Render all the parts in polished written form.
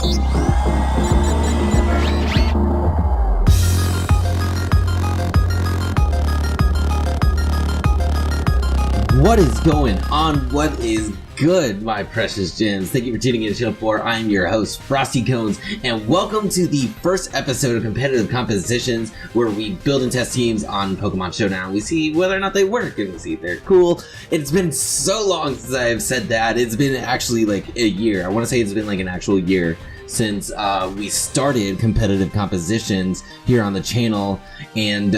What is going on? What is good, my precious gems? Thank you for tuning in to Channel 4. I'm your host, Frosty Kones, and welcome to the first episode of Competitive Compositions, where we build and test teams on Pokemon Showdown. We see whether or not they work, and we see if they're cool. It's been so long since I've said that. It's been actually like a year. I want to say it's been like an actual year since we started Competitive Compositions here on the channel. And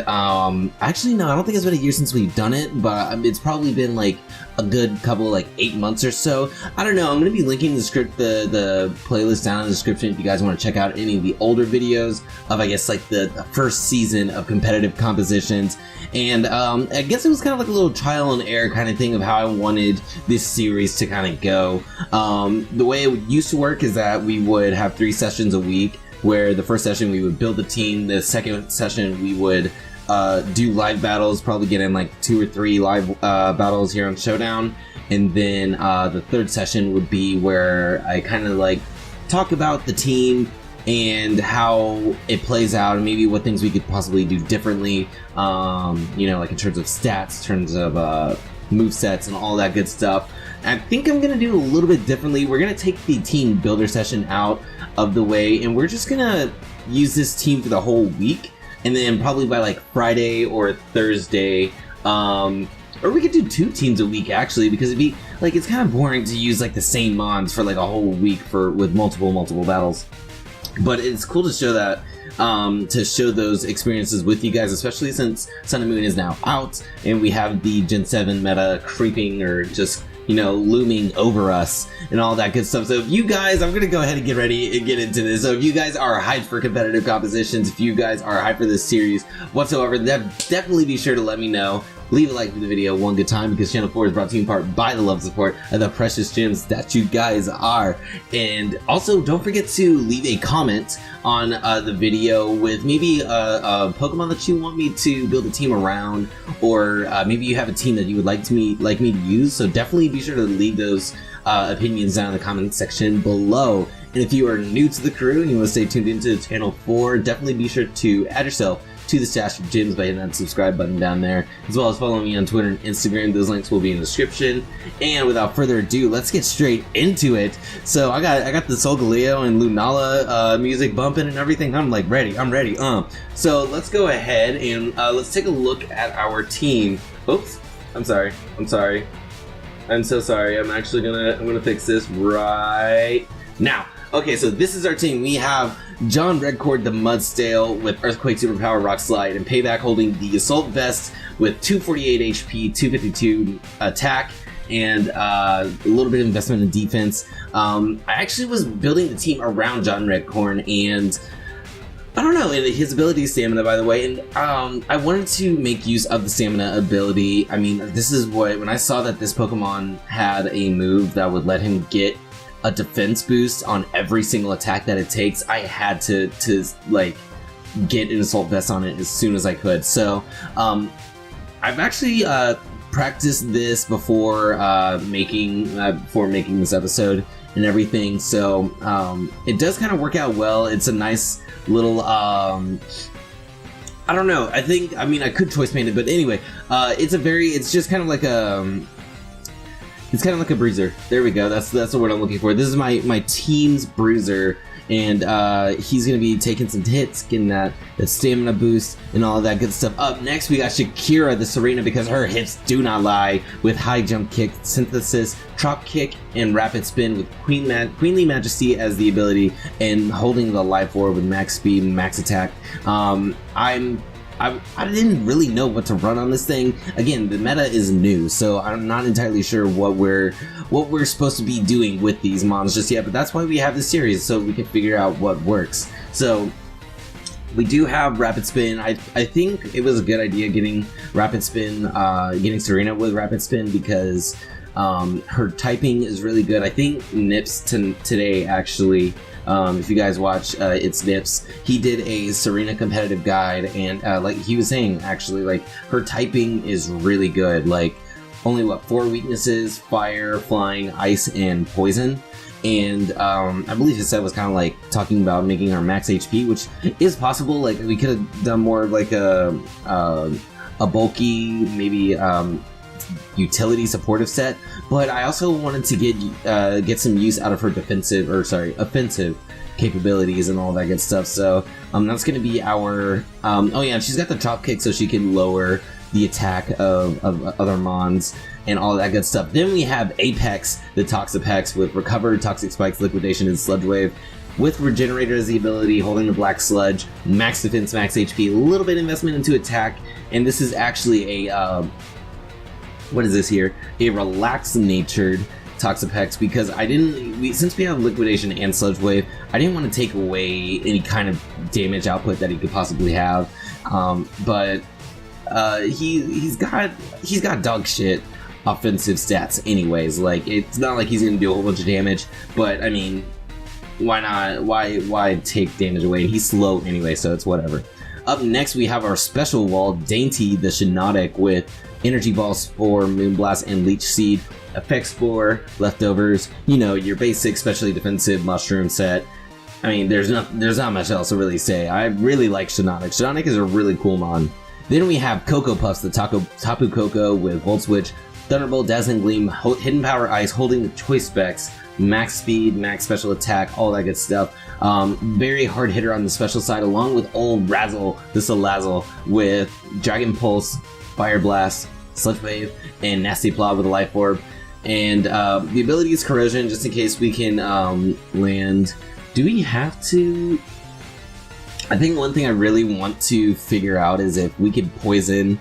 actually, no, I don't think it's been a year since we've done it, but it's probably been like a good couple, like 8 months or so. I don't know. I'm going to be linking the playlist down in the description if you guys want to check out any of the older videos of, I guess, like the first season of Competitive Compositions. And I guess it was kind of like a little trial and error kind of thing of how I wanted this series to kind of go. The way it used to work is that we would have 3 sessions a week, where the first session we would build the team, the second session we would do live battles, probably get in like 2 or 3 live battles here on Showdown, and then the third session would be where I kind of like talk about the team and how it plays out, and maybe what things we could possibly do differently, you know, like in terms of stats, in terms of movesets and all that good stuff. I think I'm gonna do a little bit differently. We're gonna take the team builder session out of the way, and we're just gonna use this team for the whole week, and then probably by like Friday or Thursday, or we could do 2 teams a week actually, because it'd be like, it's kind of boring to use like the same mons for like a whole week with multiple battles. But it's cool to show that, to show those experiences with you guys, especially since Sun and Moon is now out, and we have the Gen 7 meta creeping, or just, you know, looming over us and all that good stuff. So if you guys, I'm gonna go ahead and get ready and get into this. So if you guys are hyped for Competitive Compositions, if you guys are hyped for this series whatsoever, then definitely be sure to let me know. Leave a like for the video one good time, because Channel 4 is brought to you in part by the love support of the precious gems that you guys are. And also, don't forget to leave a comment on the video with maybe a Pokemon that you want me to build a team around, or maybe you have a team that you would like me to use. So definitely be sure to leave those opinions down in the comment section below. And if you are new to the crew and you want to stay tuned into Channel 4, definitely be sure to add yourself to the stash of gems by hitting that subscribe button down there, as well as follow me on Twitter and Instagram. Those links will be in the description. And without further ado, let's get straight into it. So I got the Solgaleo and Lunala music bumping and everything. I'm like ready. I'm ready. So let's go ahead and let's take a look at our team. Oops. I'm sorry. I'm so sorry. I'm gonna fix this right now. Okay, so this is our team. We have John Redcord the Mudstale with Earthquake Superpower Rock Slide, and Payback holding the Assault Vest with 248 HP, 252 attack, and a little bit of investment in defense. I actually was building the team around John Redcorn, and I don't know, his ability is stamina, by the way, and I wanted to make use of the stamina ability. I mean, this is when I saw that this Pokemon had a move that would let him get a defense boost on every single attack that it takes, I had to like get an Assault Vest on it as soon as I could. So I've actually practiced this before making this episode and everything, so it does kind of work out well. It's a nice little I don't know, I mean I could choice paint it, but anyway, it's just kind of like it's kind of like a bruiser. There we go. That's the word I'm looking for. This is my team's bruiser, and he's gonna be taking some hits, getting that stamina boost and all that good stuff. Up next, we got Shakira the Serena, because her hits do not lie, with high jump kick, synthesis, drop kick, and rapid spin, with Queenly Majesty as the ability, and holding the life orb with max speed and max attack. I didn't really know what to run on this thing. Again, the meta is new, so I'm not entirely sure what we're supposed to be doing with these mons just yet, but that's why we have this series, so we can figure out what works. So we do have Rapid Spin. I think it was a good idea getting Rapid Spin, getting Serena with Rapid Spin, because her typing is really good. I think Nips today actually, if you guys watch It's Nips, he did a Serena competitive guide, and like he was saying, actually, like, her typing is really good. Like, only 4 weaknesses: fire, flying, ice, and poison. and I believe his set was kind of like talking about making our max HP, which is possible. Like we could have done more of like a bulky, maybe utility supportive set, but I also wanted to get some use out of her offensive capabilities and all that good stuff. So that's going to be our oh yeah, she's got the chop kick, so she can lower the attack of other mons and all that good stuff. Then we have Apex, the Toxapex, with Recover, Toxic Spikes, Liquidation, and Sludge Wave. With Regenerator as the ability, holding the Black Sludge, max defense, max HP, a little bit investment into attack, and this is actually a, what is this here? A relaxed-natured Toxapex, because since we have Liquidation and Sludge Wave, I didn't want to take away any kind of damage output that he could possibly have, but he's got dog shit offensive stats anyways. Like, it's not like he's gonna do a whole bunch of damage, but I mean, why not? Why take damage away? He's slow anyway, so it's whatever. Up next, we have our special wall, Dainty the Shenanigan, with Energy Ball, Spore, Moonblast, and Leech Seed. Effect Spore, Leftovers, you know, your basic specially defensive mushroom set. I mean, there's not much else to really say. I really like Shenanigan. Shenanigan is a really cool mon. Then we have Cocoa Puffs, the Tapu Koko with Volt Switch, Thunderbolt, Dazzling Gleam, Hidden Power Ice, holding the choice specs, max speed, max special attack, all that good stuff. Very hard hitter on the special side, along with old Razzle, the Salazzle, with Dragon Pulse, Fire Blast, Sludge Wave, and Nasty Claw with a Life Orb. And the ability is Corrosion, just in case we can land. Do we have to? I think one thing I really want to figure out is if we could poison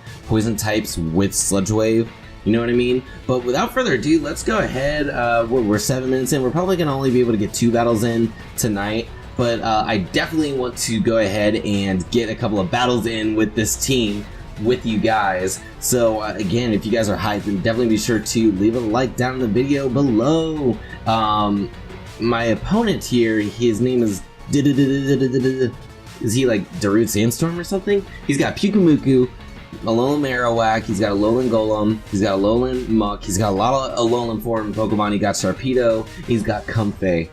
types with Sludge Wave. You know what I mean? But without further ado, let's go ahead. We're 7 minutes in. We're probably going to only be able to get 2 battles in tonight. But I definitely want to go ahead and get a couple of battles in with this team with you guys. So again, if you guys are hyped, then definitely be sure to leave a like down in the video below. My opponent here, his name is... Is he like Darude Sandstorm or something? He's got Pyukumuku, Alolan Marowak, he's got a Alolan Golem, he's got a Alolan Muck, he's got a lot of Alolan form Pokemon, he got Sharpedo, he's got Comfey.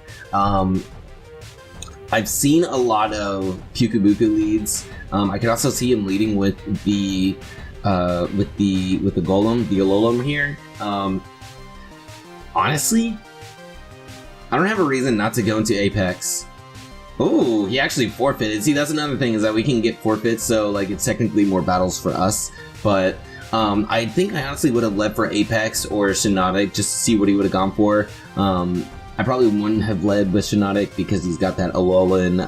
I've seen a lot of Pyukumuku leads. I can also see him leading with the Golem, the Alolan here. Honestly, I don't have a reason not to go into Apex. Oh, he actually forfeited. See, that's another thing, is that we can get forfeits, so like it's technically more battles for us. But I think I honestly would have led for Apex or Shenanigan just to see what he would have gone for. I probably wouldn't have led with Shenanigan because he's got that Alolan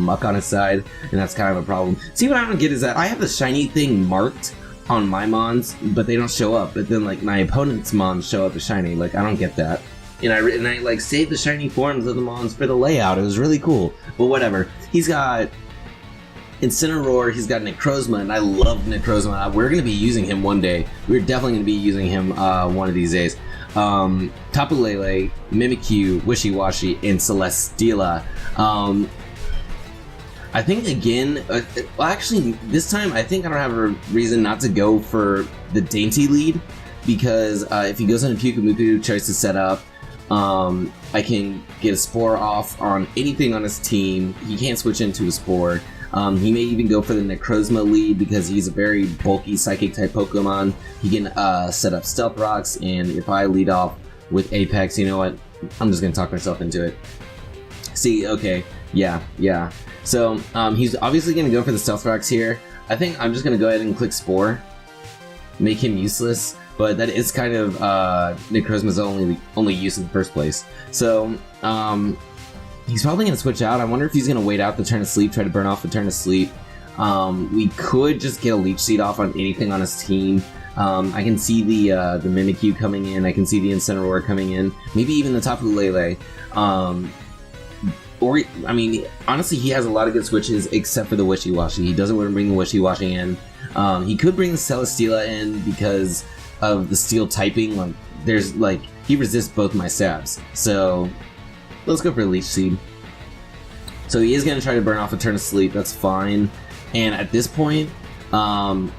Muck on his side, and that's kind of a problem. See, what I don't get is that I have the shiny thing marked on my mons, but they don't show up. But then like my opponent's mons show up as shiny. Like, I don't get that. And I like saved the shiny forms of the mons for the layout. It was really cool. But whatever. He's got Incineroar, he's got Necrozma, and I love Necrozma. We're going to be using him one day. We're definitely going to be using him one of these days. Tapu Lele, Mimikyu, Wishy-Washy, and Celesteela. I think again, well actually this time I think I don't have a reason not to go for the Dainty lead, because if he goes into Pyukumuku, tries to set up, I can get a Spore off on anything on his team. He can't switch into a Spore. He may even go for the Necrozma lead because he's a very bulky Psychic type Pokemon. He can set up Stealth Rocks, and if I lead off with Apex, you know what? I'm just gonna talk myself into it. See, okay, yeah. So he's obviously gonna go for the Stealth Rocks here. I think I'm just gonna go ahead and click Spore, make him useless. But that is kind of Necrozma's only use in the first place. So he's probably going to switch out. I wonder if he's going to wait out the turn of sleep, try to burn off the turn of sleep. We could just get a Leech Seed off on anything on his team. I can see the Mimikyu coming in. I can see the Incineroar coming in. Maybe even the Tapu Lele. Or, I mean, honestly, he has a lot of good switches except for the Wishy-Washy. He doesn't want to bring the Wishy-Washy in. He could bring the Celesteela in because of the steel typing. Like, there's like, he resists both my stabs. So let's go for Leech Seed. So he is going to try to burn off a turn of sleep. That's fine. And at this point, I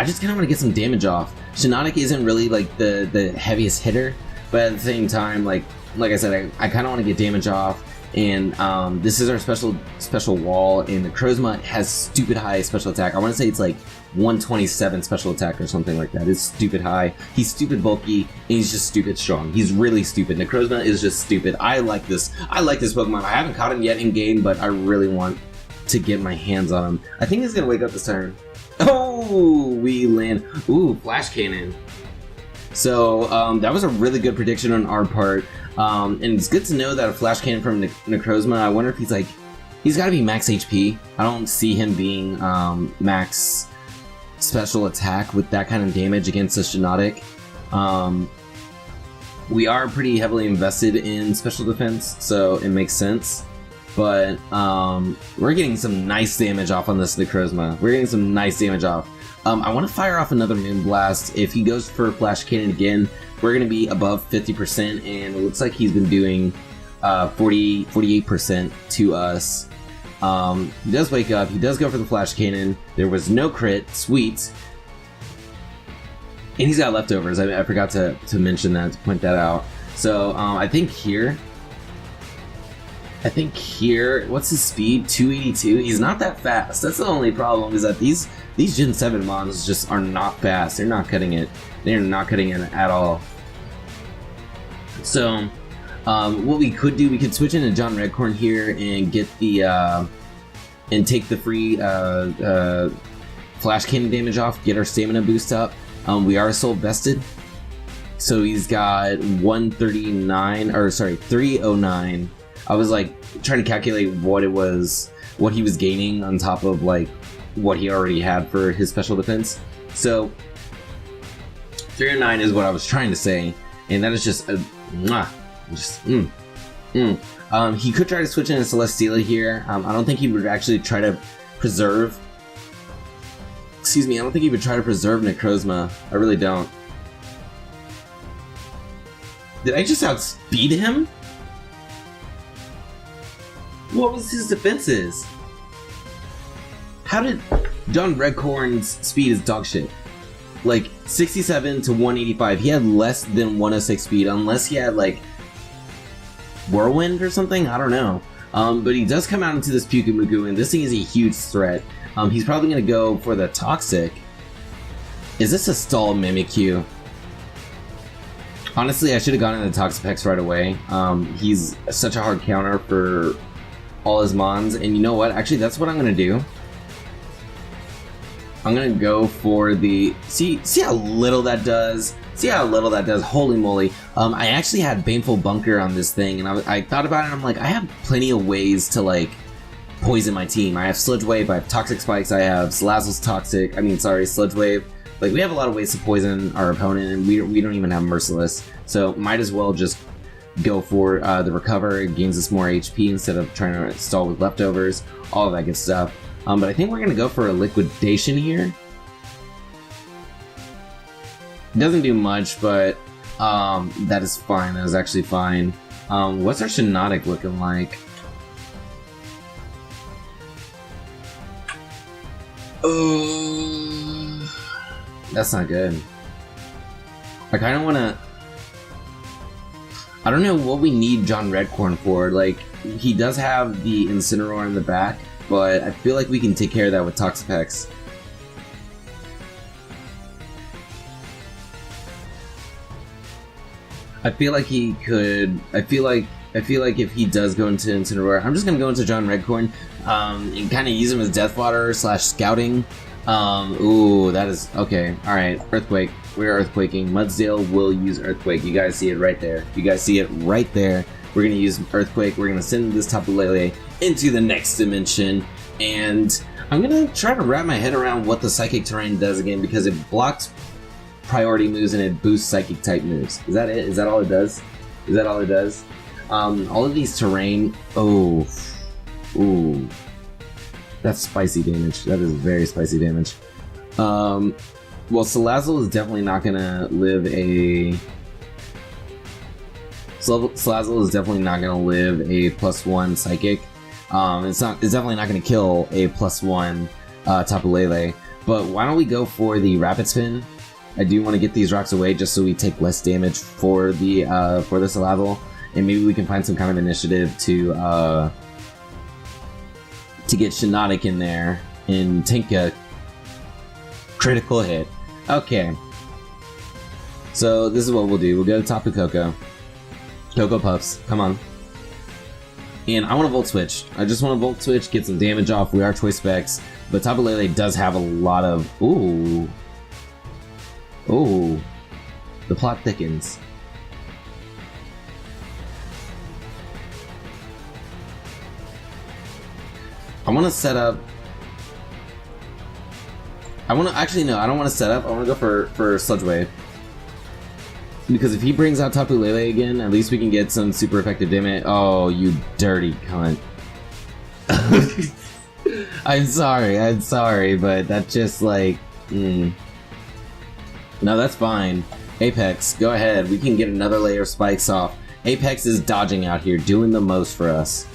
just kind of want to get some damage off. Shenanigan isn't really like the heaviest hitter, but at the same time, like, like I said, I kind of want to get damage off. And this is our special wall, and the Necrozma has stupid high special attack. I want to say it's like 127 special attack or something like that. It's stupid high. He's stupid bulky, and he's just stupid strong. He's really stupid. Necrozma is just stupid. I like this Pokemon. I haven't caught him yet in game, but I really want to get my hands on him. I think he's gonna wake up this turn. Oh, we land. Ooh, Flash Cannon. So that was a really good prediction on our part. And it's good to know that a Flash Cannon from Necrozma, I wonder if he's got to be max HP. I don't see him being max special attack with that kind of damage against a Shenanigan. We are pretty heavily invested in special defense, so it makes sense. But we're getting some nice damage off on this Necrozma. We're getting some nice damage off. I want to fire off another Moonblast. If he goes for Flash Cannon again, we're going to be above 50%, and it looks like he's been doing 48% to us. He does wake up. He does go for the Flash Cannon. There was no crit. Sweet. And he's got leftovers. I forgot to mention that, to point that out. So I think here, what's his speed? 282. He's not that fast. That's the only problem, is that these Gen 7 mons just are not fast. They're not cutting it. They're not cutting it at all. So what we could do, we could switch into John Redcorn here and get the and take the free Flash Cannon damage off, get our stamina boost up. We are soul vested, so he's got 139, or sorry, 309. I was like trying to calculate what he was gaining on top of like what he already had for his special defense. So 309 is what I was trying to say, and that is just a he could try to switch into Celesteela here. I don't think he would actually try to preserve. Excuse me, I don't think he would try to preserve Necrozma. I really don't. Did I just outspeed him? What was his defenses? How did John Redcorn's speed is dog shit? Like 67 to 185. He had less than 106 speed, unless he had like Whirlwind or something. I don't know. But he does come out into this Pyukumuku, and this thing is a huge threat. He's probably gonna go for the Toxic. Is this a stall Mimikyu? Honestly, I should have gone into Toxapex right away. He's such a hard counter for all his mons, and you know what? Actually, that's what I'm gonna do. I'm gonna go for the see how little that does. See how little that does. Holy moly! I actually had Baneful Bunker on this thing, and I thought about it. And I'm like, I have plenty of ways to like poison my team. I have Sludge Wave. I have Toxic Spikes. I have Salazzle's Toxic. I mean, sorry, Sludge Wave. Like, we have a lot of ways to poison our opponent, and we don't even have Merciless. So might as well just go for the Recover. It gains us more HP instead of trying to stall with leftovers. All of that good stuff. But I think we're gonna go for a Liquidation here. It doesn't do much, but that is fine. That is actually fine. What's our Shenanigan looking like? That's not good. I kind of want to... I don't know what we need John Redcorn for. Like, he does have the Incineroar in the back, but I feel like we can take care of that with Toxapex. I feel like he could... I feel like if he does go into Incineroar, I'm just going to go into John Redcorn and kind of use him as Death Fodder / scouting. Ooh, that is... Okay, alright. Earthquake. We're Earthquaking. Mudsdale will use Earthquake. You guys see it right there. You guys see it right there. We're going to use Earthquake. We're going to send this Tapu Lele into the next dimension. And I'm going to try to wrap my head around what the Psychic Terrain does again, because it blocks priority moves and it boosts Psychic type moves. Is that it? Is that all it does? Is that all it does? All of these terrain... Oh. Ooh. That's spicy damage. That is very spicy damage. Well, Salazzle is definitely not gonna live a... Salazzle is definitely not gonna live a +1 Psychic. It's definitely not gonna kill a +1 Tapu Lele. But why don't we go for the Rapid Spin? I do want to get these rocks away just so we take less damage for the Salazzle. and maybe we can find some kind of initiative to get Shenanigan in there and tank a critical hit. Okay. So this is what we'll do. We'll go to Tapu Koko. Cocoa Puffs, come on. And I want to Volt Switch. I just want to Volt Switch, get some damage off. We are Choice Specs, but Tapu Lele does have a lot of... Ooh. Ooh. The plot thickens. I want to set up... I want to... Actually, no, I don't want to set up. I want to go for Sludge Wave. Because if he brings out Tapu Lele again, at least we can get some super effective damage. Oh, you dirty cunt. I'm sorry, but that's just like... No, that's fine. Apex, go ahead. We can get another layer of spikes off. Apex is dodging out here, doing the most for us.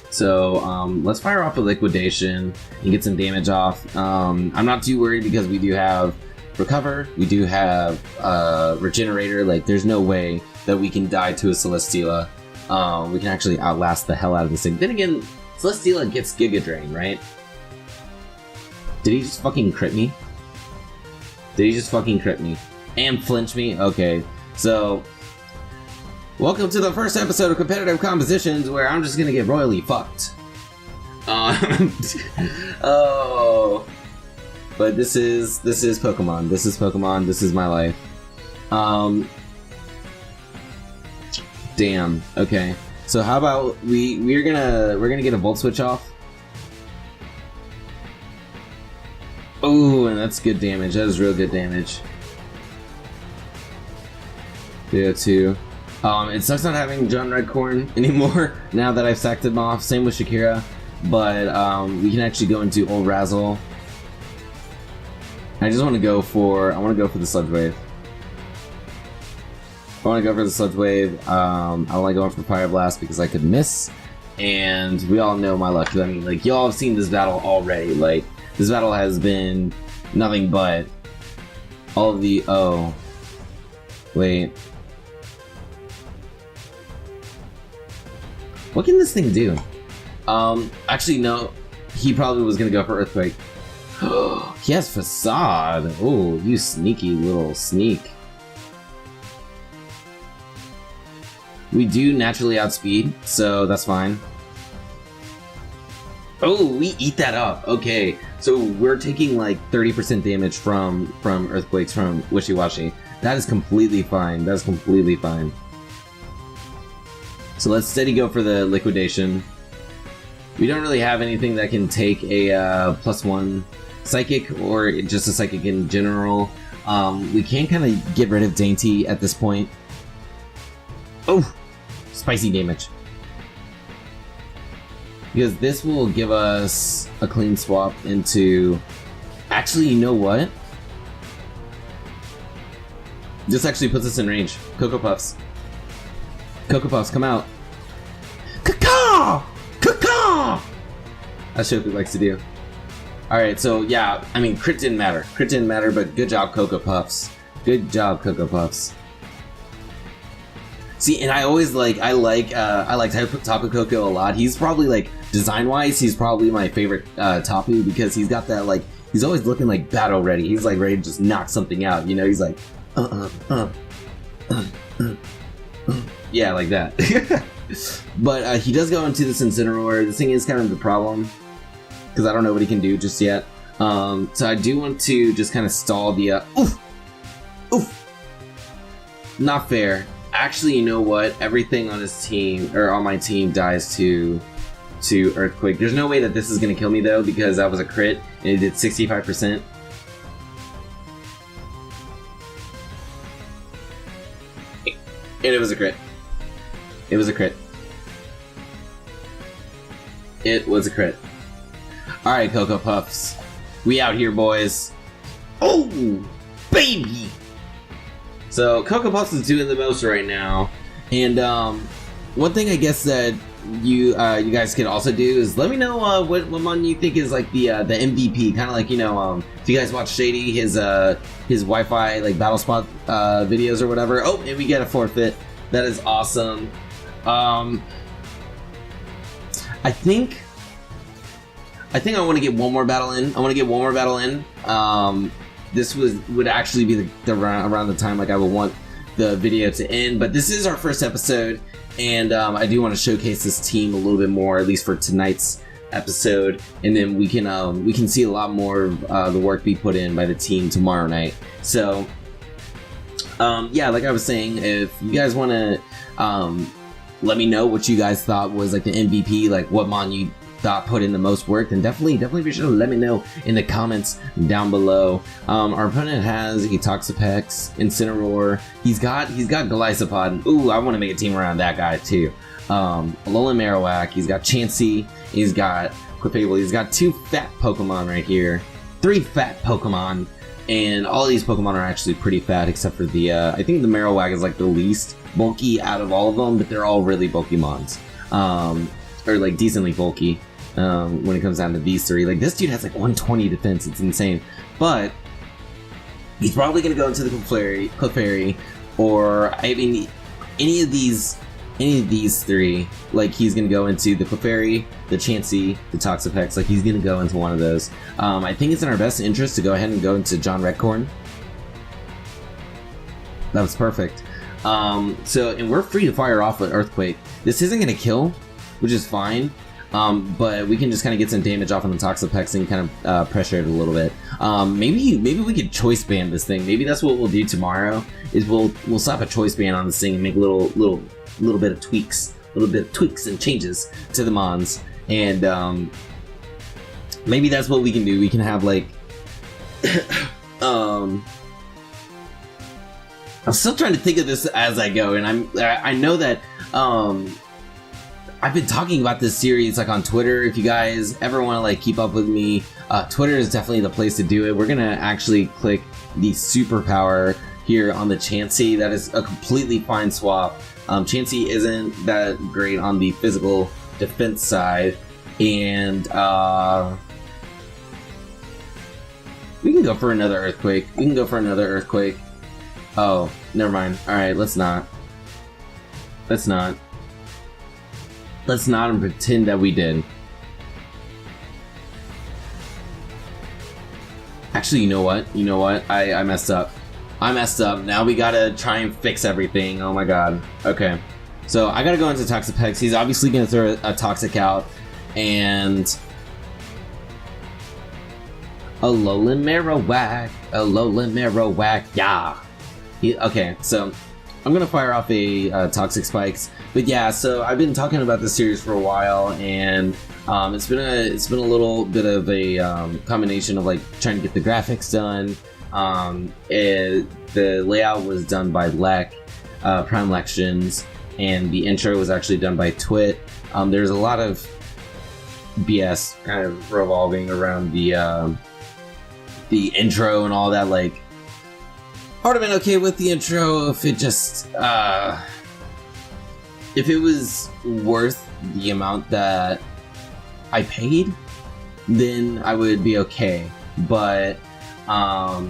So, let's fire off a Liquidation and get some damage off. I'm not too worried because we do have Recover, we do have Regenerator. Like, there's no way that we can die to a Celesteela. We can actually outlast the hell out of this thing. Then again, Celesteela gets Giga Drain, right? Did he just fucking crit me? And flinch me? Okay, so... Welcome to the first episode of Competitive Compositions, where I'm just gonna get royally fucked. Oh... But this is Pokemon. This is my life. Damn. Okay. So how about we're gonna get a Volt Switch off. Ooh, and that's good damage. That is real good damage. 302. It sucks not having John Redcorn anymore now that I've sacked him off. Same with Shakira. But we can actually go into Old Razzle. I just want to go for the Sludge Wave. I want to go for the Sludge Wave. I like going for Fire Blast because I could miss, and we all know my luck. I mean, like, y'all have seen this battle already. Like, this battle has been nothing but all of the... Oh, wait. What can this thing do? Actually, no. He probably was gonna go for Earthquake. He has Facade. Oh, you sneaky little sneak. We do naturally outspeed, so that's fine. Oh, we eat that up. Okay, so we're taking like 30% damage from Earthquakes from Wishy Washy. That is completely fine. That's completely fine. So let's steady go for the Liquidation. We don't really have anything that can take a +1 Psychic or just a Psychic in general. We can kind of get rid of Dainty at this point. Oh, spicy damage. Because this will give us a clean swap into... Actually, you know what? This actually puts us in range. Cocoa Puffs. Cocoa Puffs, come out. Caw-caw! Caw-caw! That's what Shoku likes to do. Alright, so yeah, I mean, crit didn't matter. Crit didn't matter, but good job, Cocoa Puffs. Good job, Cocoa Puffs. See, and I like Tapu Koko a lot. He's probably, like, design-wise, he's probably my favorite Tapu because he's got that, like, he's always looking, like, battle ready. He's, like, ready to just knock something out, you know? He's like, yeah, like that. But he does go into this Incineroar. This thing is kind of the problem because I don't know what he can do just yet. So I do want to just kind of stall the oof. Not fair. Actually, you know what? Everything on his team or on my team dies to Earthquake. There's no way that this is gonna kill me though because that was a crit and it did 65%. And it was a crit. It was a crit. It was a crit. Alright, Cocoa Puffs. We out here, boys. Oh, baby! So, Cocoa Puffs is doing the most right now. And, one thing I guess that you guys could also do is let me know what one you think is like the MVP. Kind of like, you know, if you guys watch Shady, his Wi-Fi like battle spot videos or whatever. Oh, and we get a forfeit. That is awesome. I think I want to get one more battle in. This would actually be around the time like I would want the video to end, but this is our first episode, and I do want to showcase this team a little bit more, at least for tonight's episode, and then we can see a lot more of the work be put in by the team tomorrow night. So yeah, like I was saying, if you guys want to let me know what you guys thought was like the MVP, like what mon you thought put in the most work, then definitely be sure to let me know in the comments down below. Our opponent has a Toxapex, Incineroar. He's got Golisopod. Ooh, I want to make a team around that guy too. Alolan Marowak. He's got Chansey. He's got Clefable. He's got 2 fat Pokemon right here. 3 fat Pokemon. And all of these Pokemon are actually pretty fat, except for the, I think the Marowak is like the least bulky out of all of them, but they're all really bulky mons. Or like decently bulky when it comes down to these 3. Like this dude has like 120 defense, it's insane. But he's probably going to go into the Clefairy, or I mean, any of these 3, like he's going to go into the Clefairy, the Chansey, the Toxapex, like he's going to go into one of those. I think it's in our best interest to go ahead and go into John Redcorn. That was perfect. And we're free to fire off with Earthquake. This isn't going to kill, which is fine. But we can just kind of get some damage off on the Toxapex and kind of pressure it a little bit. Maybe we could choice band this thing. Maybe that's what we'll do tomorrow. Is we'll slap a choice band on this thing and make little bit of tweaks, and changes to the mons. And maybe that's what we can do. We can have like I'm still trying to think of this as I go, and I know that I've been talking about this series like on Twitter. If you guys ever want to like keep up with me, Twitter is definitely the place to do it. We're gonna actually click the superpower here on the Chansey. That is a completely fine swap. Chansey isn't that great on the physical defense side, and we can go for another Earthquake. Oh, never mind. Alright, let's not and pretend that we did. Actually, you know what? I messed up. Now we gotta try and fix everything. Oh my god. Okay. So I gotta go into Toxapex. He's obviously gonna throw a Toxic out. And Alolan Marowak. Yeah. Okay, so I'm gonna fire off a Toxic Spikes. But yeah, so I've been talking about this series for a while, and it's been a little bit of a combination of like trying to get the graphics done. The layout was done by Lek, Prime Lections, and the intro was actually done by Twit. There's a lot of BS kind of revolving around the intro and all that. Like, I would have been okay with the intro if it just if it was worth the amount that I paid, then I would be okay. But I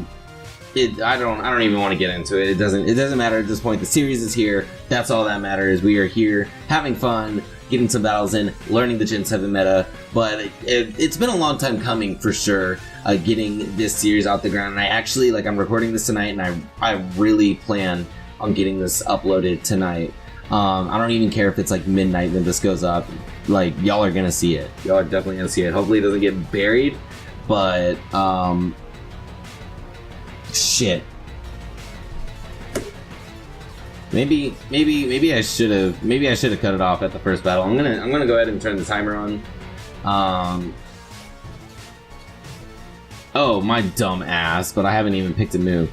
don't even want to get into it. It doesn't matter at this point. The series is here. That's all that matters. We are here having fun, getting some battles in, learning the Gen 7 meta. But it's been a long time coming for sure, getting this series out the ground. And I actually, like, I'm recording this tonight, and I really plan on getting this uploaded tonight. I don't even care if it's like midnight when this goes up. Like, y'all are gonna see it. Y'all are definitely gonna see it. Hopefully it doesn't get buried, but shit. Maybe I should have cut it off at the first battle. I'm gonna go ahead and turn the timer on. Oh, my dumb ass, but I haven't even picked a move.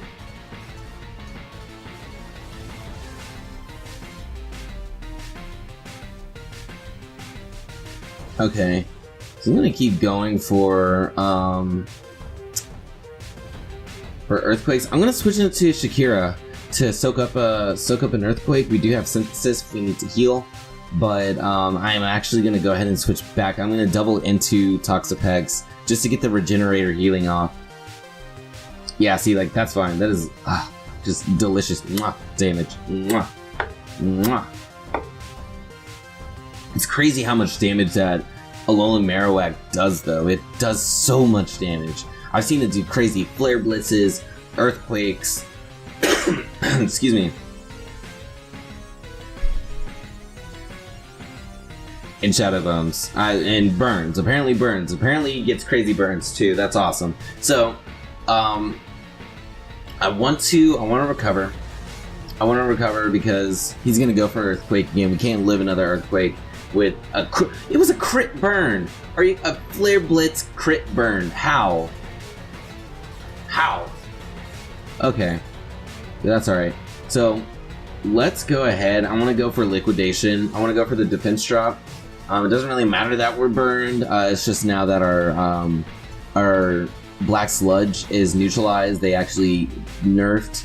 Okay, so I'm gonna keep going for Earthquakes. I'm gonna switch into Shakira to soak up an Earthquake. We do have Synthesis if we need to heal, but I'm actually gonna go ahead and switch back. I'm gonna double into Toxapex just to get the Regenerator healing off. Yeah, see, like, that's fine. That is just delicious damage. Mwah. It's crazy how much damage that Alolan Marowak does, though. It does so much damage. I've seen it do crazy flare blitzes, earthquakes, excuse me, and shadow bombs, and burns. Apparently burns. Apparently he gets crazy burns too. That's awesome. So, I want to recover. I want to recover because he's gonna go for earthquake again. We can't live another earthquake with a. It was a crit burn. Are you a flare blitz crit burn? How? How? Okay, that's all right. So let's go ahead. I want to go for liquidation. I want to go for the defense drop. It doesn't really matter that we're burned. It's just now that our black sludge is neutralized, they actually nerfed.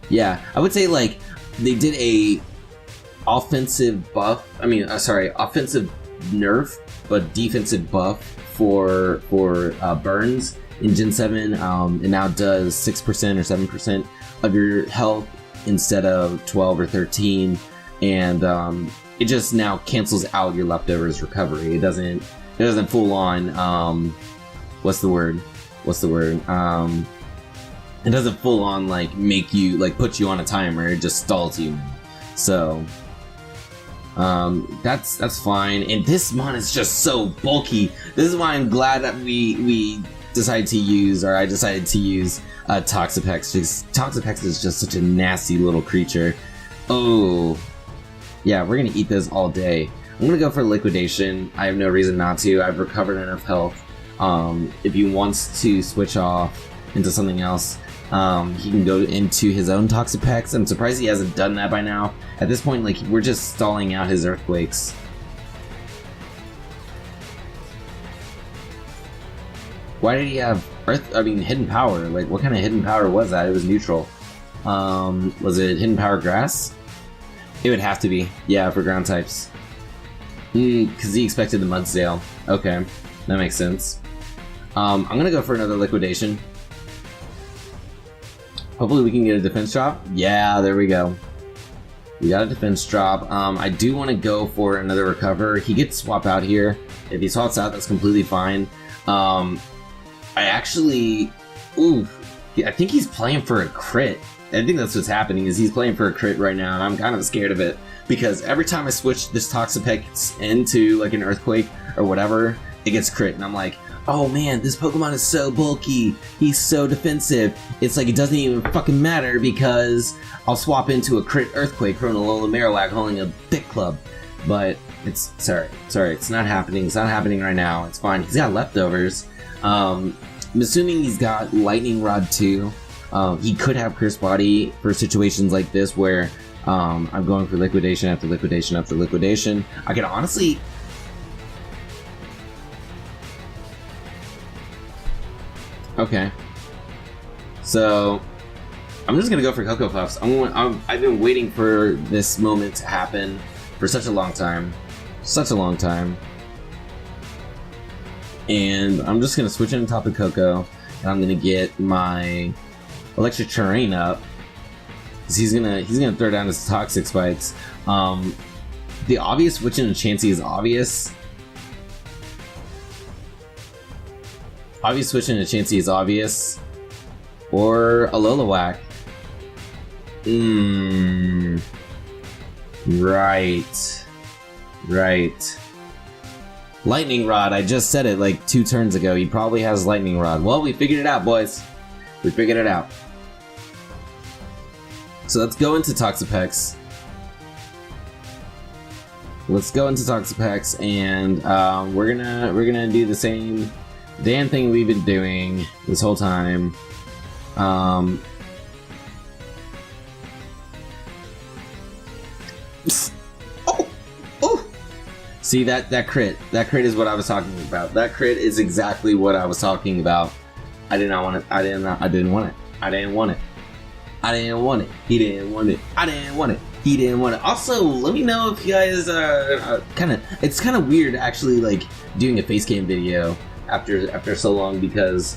Yeah, I would say like they did a offensive buff. Offensive nerf, but defensive buff for burns in Gen 7. It now does 6% or 7% of your health instead of 12 or 13, and it just now cancels out your leftovers recovery. It doesn't full on what's the word? It doesn't full on like make you like put you on a timer. It just stalls you. So that's fine. And this mon is just so bulky. This is why I'm glad that I decided to use Toxapex, because Toxapex is just such a nasty little creature. Oh yeah, we're gonna eat this all day. I'm gonna go for liquidation. I have no reason not to. I've recovered enough health. If he wants to switch off into something else, he can go into his own Toxapex. I'm surprised he hasn't done that by now. At this point, like, we're just stalling out his earthquakes. Why did he have hidden power? Like, what kind of hidden power was that? It was neutral. Was it hidden power grass? It would have to be. Yeah, for ground types. Because he expected the Mudsdale. Okay, that makes sense. I'm gonna go for another liquidation. Hopefully we can get a defense drop. Yeah, there we go. We got a defense drop. I do want to go for another recover. He gets swap out here. If he swaps out, that's completely fine. I think he's playing for a crit. I think that's what's happening, is he's playing for a crit right now, and I'm kind of scared of it, because every time I switch this Toxapex into like an earthquake or whatever, it gets crit, and I'm like, oh man, this Pokemon is so bulky, he's so defensive. It's like it doesn't even fucking matter, because I'll swap into a crit earthquake from a Alolan Marowak holding a thick club. But it's sorry, it's not happening. It's not happening right now. It's fine. He's got leftovers. I'm assuming he's got Lightning Rod too. He could have Curse Body for situations like this where I'm going for liquidation after liquidation after liquidation. I can honestly... Okay. So, I'm just gonna go for Cocoa Puffs. I've been waiting for this moment to happen for such a long time. Such a long time. And I'm just gonna switch in on top of Cocoa, and I'm gonna get my Electric Terrain up, because he's gonna throw down his Toxic Spikes. The obvious switch into Chansey is obvious. Obvious switch into Chansey is obvious. Or Alolan Right. Lightning Rod, I just said it like 2 turns ago. He probably has Lightning Rod. Well, we figured it out, boys. We figured it out. So let's go into Toxapex. And we're gonna do the same damn thing we've been doing this whole time. See that crit is what I was talking about. That crit is exactly what I was talking about. I did not want it. I didn't want it. He didn't want it. He didn't want it. Also, let me know if you guys it's kind of weird actually, like, doing a face cam video after so long, because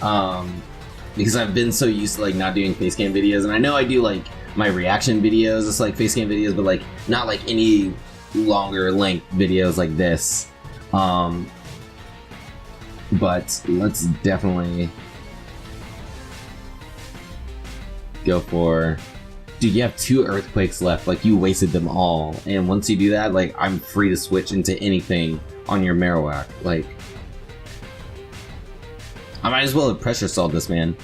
I've been so used to like not doing face cam videos, and I know I do like my reaction videos, just like face cam videos, but like not like any longer length videos like this. But let's definitely go for... Dude, you have 2 earthquakes left, like you wasted them all. And once you do that, like I'm free to switch into anything on your Marowak. Like, I might as well have pressure assault this man.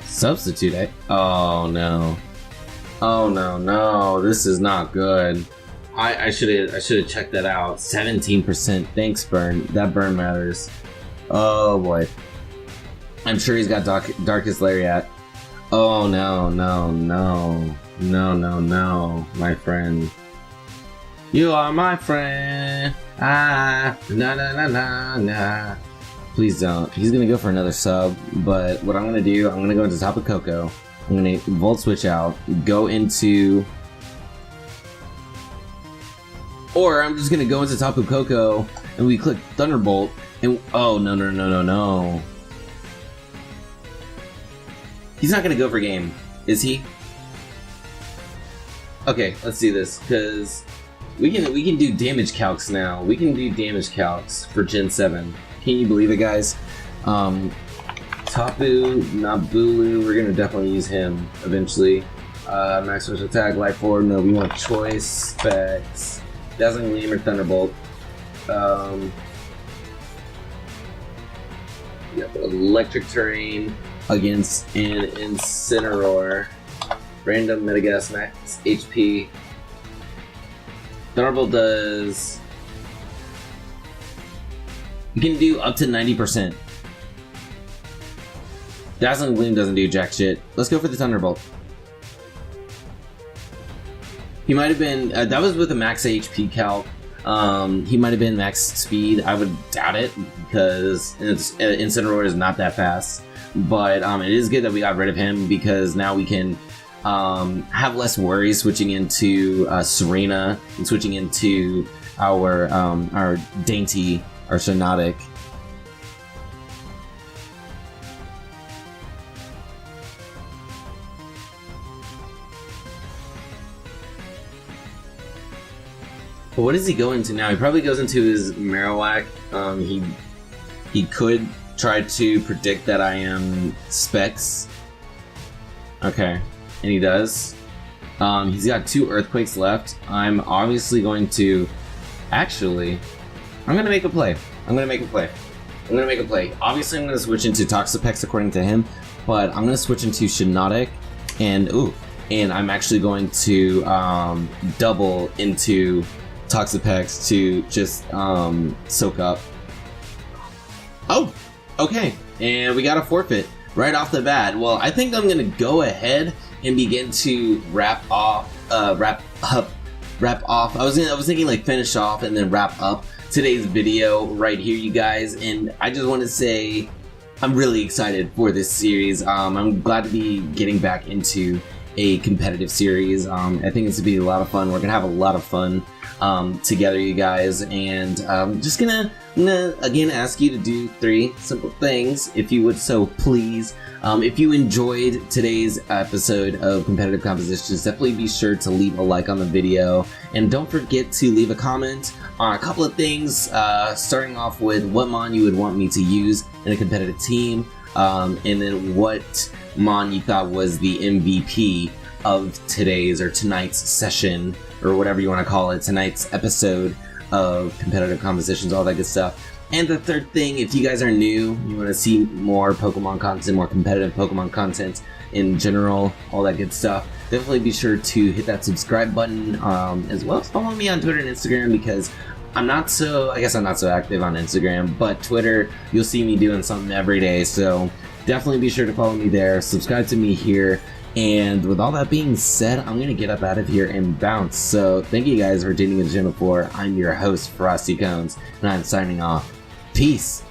Substitute, oh no. Oh no, this is not good. I should have checked that out. 17%. Thanks, burn. That burn matters. Oh boy. I'm sure he's got Darkest Lariat. Oh no, my friend. You are my friend. Na. Please don't. He's gonna go for another sub, but what I'm gonna do, I'm gonna go into Tapu Koko. I'm gonna Volt Switch out, go into... Or I'm just gonna go into Tapu Koko, and we click Thunderbolt, and... Oh, no. He's not gonna go for game, is he? Okay, let's do this, because... We can do damage calcs now. We can do damage calcs for Gen 7. Can you believe it, guys? Tapu, Nabulu, we're gonna definitely use him eventually. Max Special Attack, Life Orb, no, we want Choice, Specs, Dazzling Gleam or Thunderbolt. Yep, Electric Terrain against an Incineroar. Random Metagas, Max HP. Thunderbolt does... You can do up to 90%. Dazzling Gleam doesn't do jack shit. Let's go for the Thunderbolt. He might have been... that was with a max HP calc. He might have been max speed. I would doubt it, because Incineroar is not that fast. But it is good that we got rid of him, because now we can have less worries switching into Serena and switching into our Dainty, our Shenanigans. But what does he go into now? He probably goes into his Marowak. He could try to predict that I am Specs. Okay, and he does. He's got 2 Earthquakes left. I'm obviously going to... Actually, I'm going to make a play. Obviously, I'm going to switch into Toxapex according to him, but I'm going to switch into Shenanigans, and I'm actually going to double into Toxapex to just soak up. Oh, okay, and we got a forfeit right off the bat. Well, I think I'm going to go ahead and begin to wrap up. I was thinking like finish off and then wrap up today's video right here, you guys, and I just want to say I'm really excited for this series. I'm glad to be getting back into a competitive series. I think it's gonna be a lot of fun. We're gonna have a lot of fun together, you guys, and I'm gonna again ask you to do 3 simple things, if you would so please. If you enjoyed today's episode of Competitive Compositions, definitely be sure to leave a like on the video, and don't forget to leave a comment on a couple of things, starting off with what mon you would want me to use in a competitive team, and then what mon you thought was the MVP of today's or tonight's session, or whatever you want to call it, tonight's episode of Competitive Compositions, all that good stuff. And the third thing, if you guys are new, you want to see more Pokemon content, more competitive Pokemon content in general, all that good stuff, definitely be sure to hit that subscribe button, as well as follow me on Twitter and Instagram, because I'm not so active on Instagram, but Twitter, you'll see me doing something every day, so definitely be sure to follow me there, subscribe to me here, and with all that being said, I'm going to get up out of here and bounce. So thank you guys for tuning in to Channel 4. I'm your host, Frosty Kones, and I'm signing off. Peace!